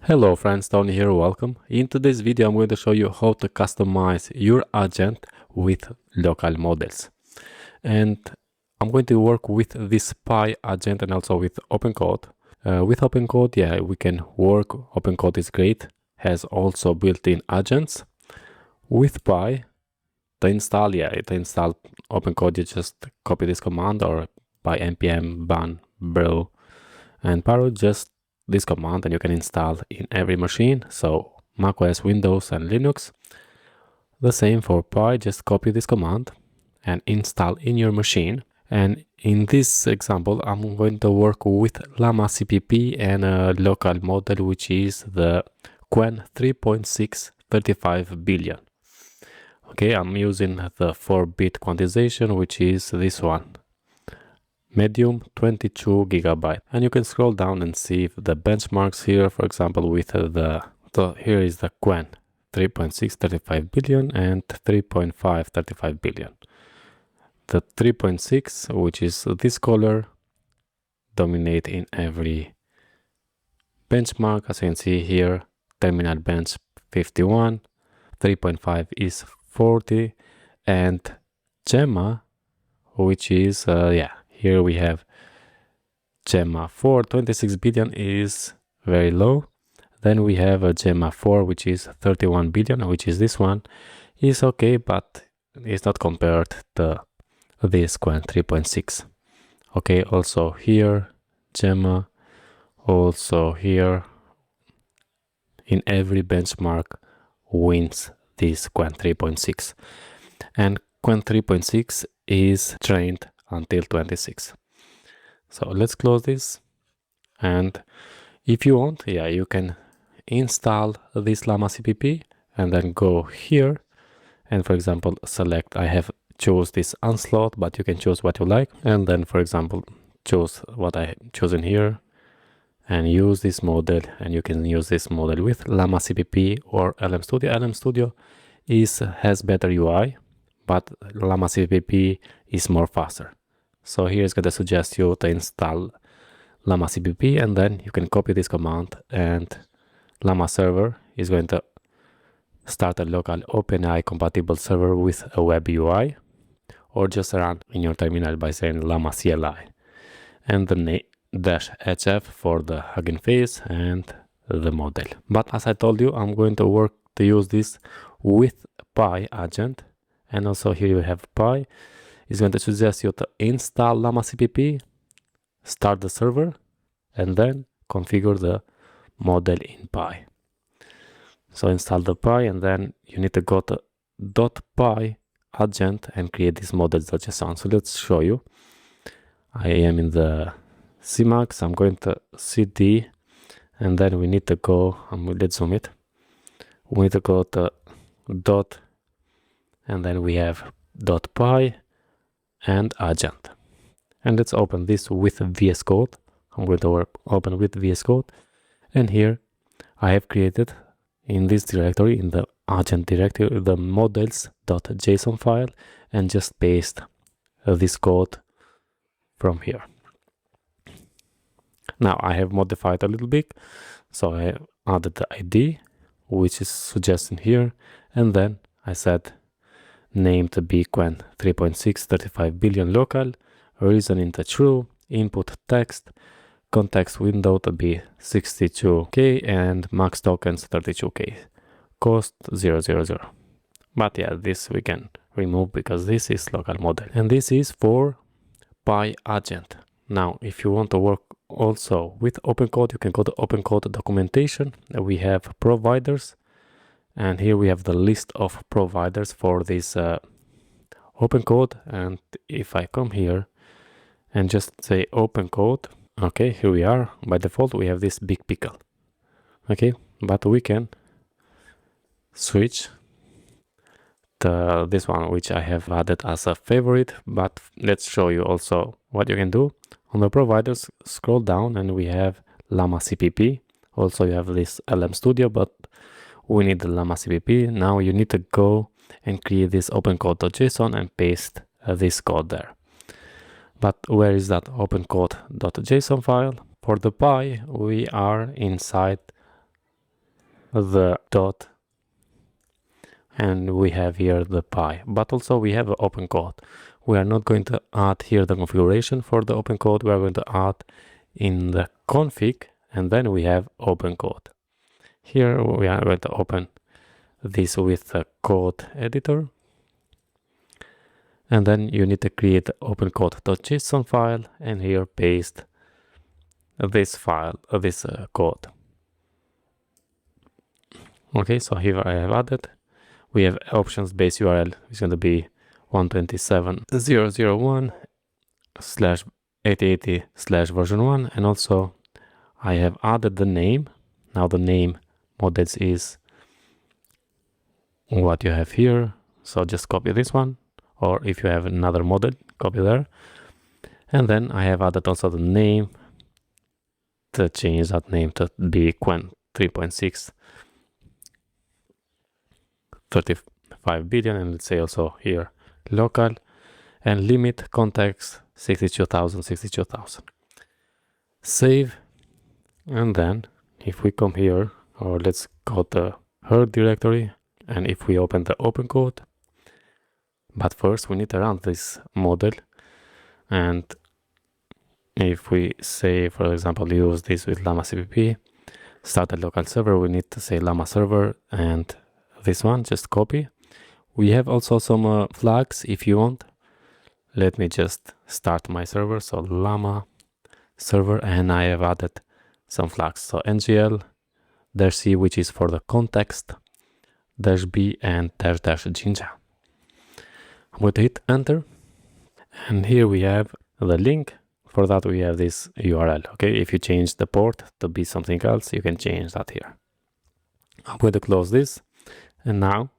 Hello friends, Tony here, welcome. In today's video I'm going to show you how to customize your agent with local models. And I'm going to work with this PI agent and also with OpenCode. With OpenCode, yeah, we can work. OpenCode is great, has also built-in agents. With PI, to install OpenCode, you just copy this command or by npm ban bro and paro, just this command, and you can install in every machine, so macOS, Windows and Linux. The same for PI, just copy this command and install in your machine. And in this example I'm going to work with Llama.cpp and a local model which is the Qwen 3.6 35 billion. Okay, I'm using the 4-bit quantization, which is this one, medium 22 GB, and you can scroll down and see the benchmarks here. For example, with here is the Qwen 3.6 35 billion and 3.5 35 billion. The 3.6, which is this color, dominate in every benchmark. As you can see here, terminal bench 51, 3.5 is 40, and Llama, which is here we have Llama 4, 26 billion is very low. Then we have a Llama 4, which is 31 billion, which is this one, is okay, but it's not compared to this Qwen 3.6. Okay, also here Llama, also here, in every benchmark wins this Qwen 3.6, and Qwen 3.6 is trained until 26. So let's close this, and if you want, you can install this Llama.cpp and then go here and, for example, select, I have choose this onslaught, but you can choose what you like, and then, for example, choose what I chosen here and use this model. And you can use this model with Llama.cpp or LM Studio. LM Studio has better UI, but Llama.cpp is more faster. So here is going to suggest you to install Llama.cpp, and then you can copy this command, and Llama server is going to start a local OpenAI compatible server with a web UI, or just run in your terminal by saying Llama CLI, and the -hf for the Hugging Face and the model. But as I told you, I'm going to work to use this with PI agent, and also here you have PI. It's going to suggest you to install Llama.cpp, start the server, and then configure the model in PI. So install the PI, and then you need to go to .py agent and create this model.json. So let's show you. I am in the CMax. I'm going to cd, and then we need to go, let's zoom it. We need to go to dot, and then we have .py and agent, and let's open this with VS Code. I'm going to open with VS Code, and here I have created in this directory, in the agent directory, the models.json file, and just paste this code from here. Now I have modified a little bit, so I added the ID, which is suggested here, and then I said name to be Qwen 3.6 35 billion local, reason into true, input text, context window to be 62k, and max tokens 32k, cost 000. But this we can remove because this is local model, and this is for PI agent. Now if you want to work also with OpenCode, you can go to OpenCode documentation. We have providers, and here we have the list of providers for this OpenCode. And if I come here and just say OpenCode, okay, here we are. By default we have this big pickle, okay, but we can switch to this one, which I have added as a favorite. But let's show you also what you can do. On the providers, scroll down, and we have Llama.cpp. Also you have this LM Studio, but we need the Llama.cpp. Now you need to go and create this OpenCode.json and paste this code there. But where is that OpenCode.json file? For the PI, we are inside the dot, and we have here the pi, but also we have an OpenCode. We are not going to add here the configuration for the OpenCode. We are going to add in the config, and then we have OpenCode. Here we are going to open this with the code editor, and then you need to create the OpenCode.json file, and here paste this file, this code. Okay, so here I have added. We have options base URL is going to be 127.001/8080/version1, and also I have added the name. Now the name models is what you have here, so just copy this one, or if you have another model, copy there. And then I have added also the name, to change that name to be Qwen 3.6 35 billion, and let's say also here local, and limit context 62,000. Save, and then if we come here, or let's go to her directory, and if we open the OpenCode, but first we need to run this model, and if we say, for example, use this with Llama.cpp, start a local server, we need to say Llama server, and this one, just copy. We have also some flags if you want. Let me just start my server, so Llama server, and I have added some flags. So ngl -c, which is for the context, -b, and -jinja. I'm going to hit enter, and here we have the link. For that we have this URL. Okay, if you change the port to be something else, you can change that here. I'm going to close this, and now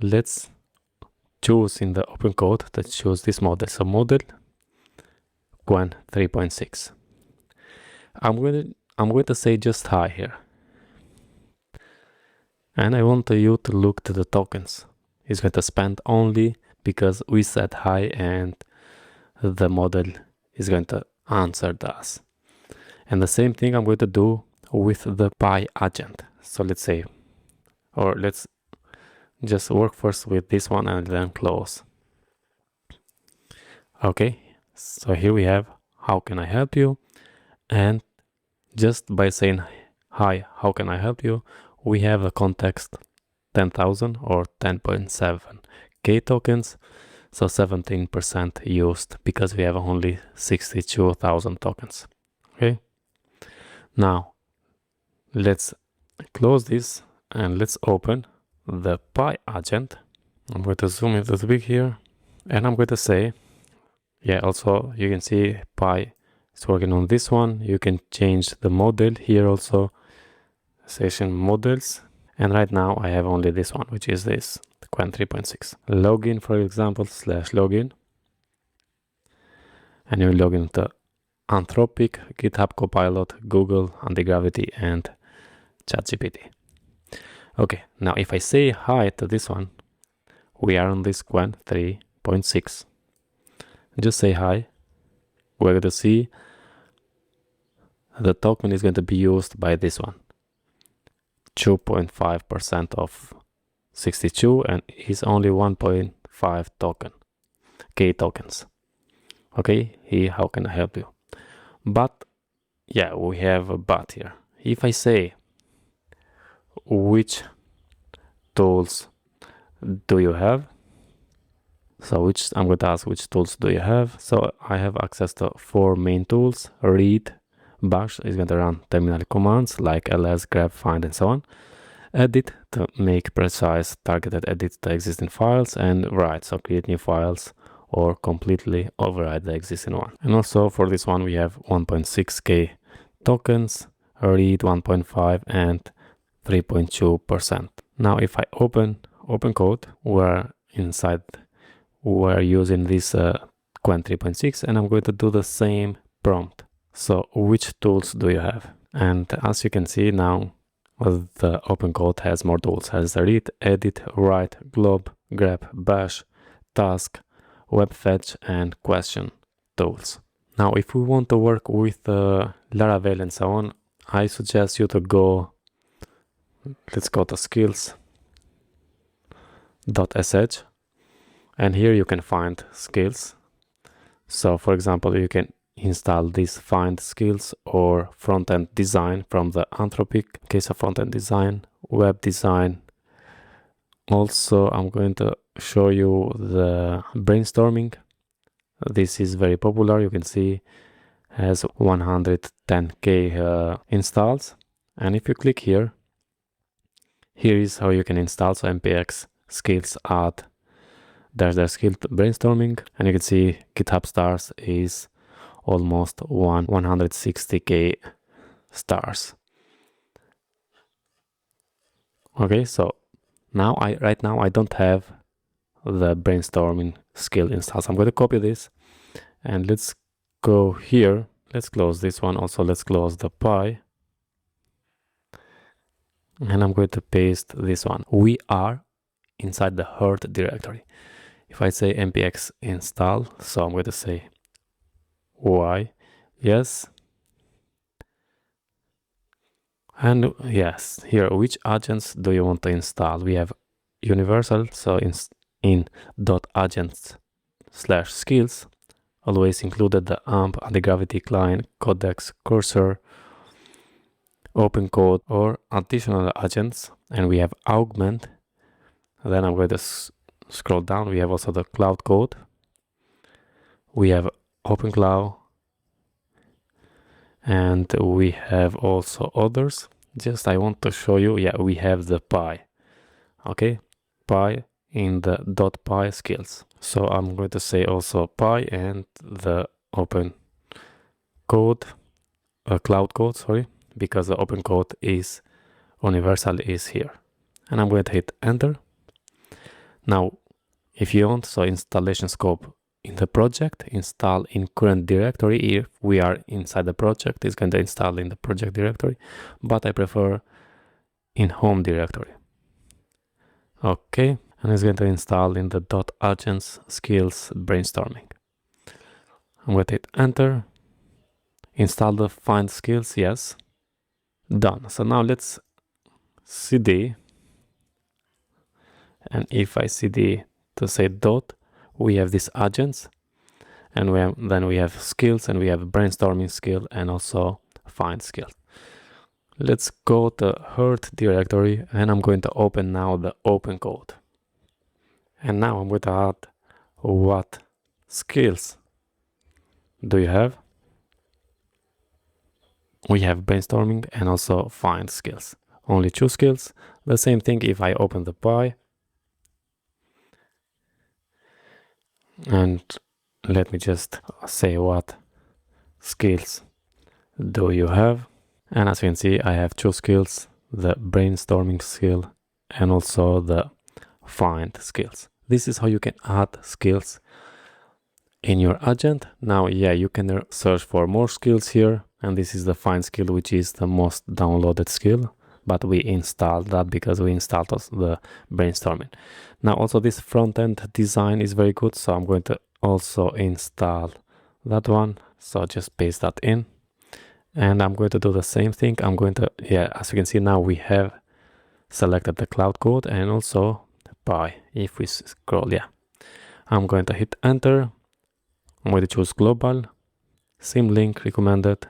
let's choose in the OpenCode to choose this model. So model Qwen 3.6. I'm going to say just hi here, and I want you to look to the tokens. It's going to spend only because we said hi, and the model is going to answer us. And the same thing I'm going to do with the PI agent. So let's say, or let's just work first with this one and then close. Okay, so here we have how can I help you, and just by saying hi, how can I help you, we have a context 10,000 or 10.7k tokens, so 17% used because we have only 62,000 tokens. Okay, now let's close this and let's open the PI agent. I'm going to zoom it a bit here, and I'm going to say, yeah, also you can see PI is working on this one. You can change the model here also, session models, and right now I have only this one, which is this Qwen 3.6. Login, for example, /login, and you log into Anthropic, GitHub Copilot, Google, Antigravity, and ChatGPT. Okay, now if I say hi to this one, we are on this Qwen 3.6. Just say hi. We're going to see the token is going to be used by this one. 2.5% of 62, and is only 1.5 K tokens. Okay, here, how can I help you? But yeah, we have a but here. If I say which tools do you have, so I'm going to ask which tools do you have. So I have access to 4 main tools. Read, bash is going to run terminal commands like ls, grep, find, and so on. Edit to make precise targeted edits to existing files, and write, so create new files or completely override the existing one. And also for this one we have 1.6k tokens, read 1.5, and 3.2%. Now if I open OpenCode, we're using this Qwen 3.6, and I'm going to do the same prompt. So which tools do you have? And as you can see now, the OpenCode has more tools. Has read, edit, write, glob, grep, bash, task, web fetch, and question tools. Now if we want to work with Laravel and so on, I suggest you to go let's go to skills.sh, and here you can find skills. So for example, you can install this find skills or front-end design from the Anthropic. Case of front-end design, web design. Also, I'm going to show you the brainstorming. This is very popular. You can see has 110k installs. And if you click here, here is how you can install. So npx skills add there's the skill brainstorming, and you can see GitHub stars is almost 160k stars. Okay, so now right now I don't have the brainstorming skill installed. So I'm going to copy this, and let's go here. Let's close this one. Also, let's close the py, and I'm going to paste this one. We are inside the herd directory. If I say npx install, so I'm going to say y, yes, and yes, here, which agents do you want to install? We have universal, so in .agents/skills, always included the AMP, anti-gravity, client, codex, cursor, OpenCode, or additional agents, and we have augment. Then I'm going to scroll down. We have also the cloud code. We have OpenCloud, and we have also others. Just I want to show you. Yeah, we have the py. Okay, py in the .py skills. So I'm going to say also py and the open code, cloud code, sorry, because the open code is universal is here. And I'm going to hit enter. Now, if you want, so installation scope in the project, install in current directory. If we are inside the project, it's going to install in the project directory, but I prefer in home directory. Okay, and it's going to install in the .agents skills brainstorming. I'm going to hit enter. Install the find skills, yes. Done. So now let's cd, and if I cd to say dot, we have these agents, and then we have skills, and we have brainstorming skill and also find skill. Let's go to herd directory, and I'm going to open now the open code. And now I'm going to add what skills do you have? We have brainstorming and also find skills. Only 2 skills. The same thing if I open the py. And let me just say what skills do you have. And as you can see, I have 2 skills, the brainstorming skill and also the find skills. This is how you can add skills in your agent. Now, yeah, you can search for more skills here. And this is the find skill, which is the most downloaded skill. But we installed that because we installed the brainstorming. Now, also this front-end design is very good. So I'm going to also install that one. So just paste that in. And I'm going to do the same thing. I'm going to, yeah, as you can see now, we have selected the cloud code and also py. If we scroll, yeah, I'm going to hit enter. I'm going to choose global, symlink recommended,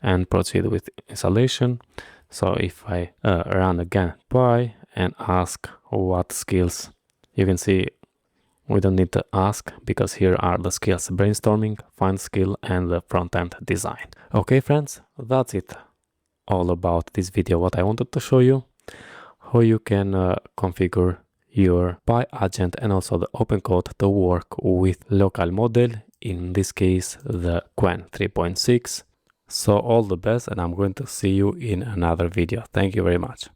and proceed with installation. So if I run again py and ask what skills, you can see we don't need to ask because here are the skills: brainstorming, find skill, and the front-end design. Okay, friends, that's it all about this video. What I wanted to show you, how you can configure your py agent and also the OpenCode to work with local model, in this case the Qwen 3.6. So all the best, and I'm going to see you in another video. Thank you very much.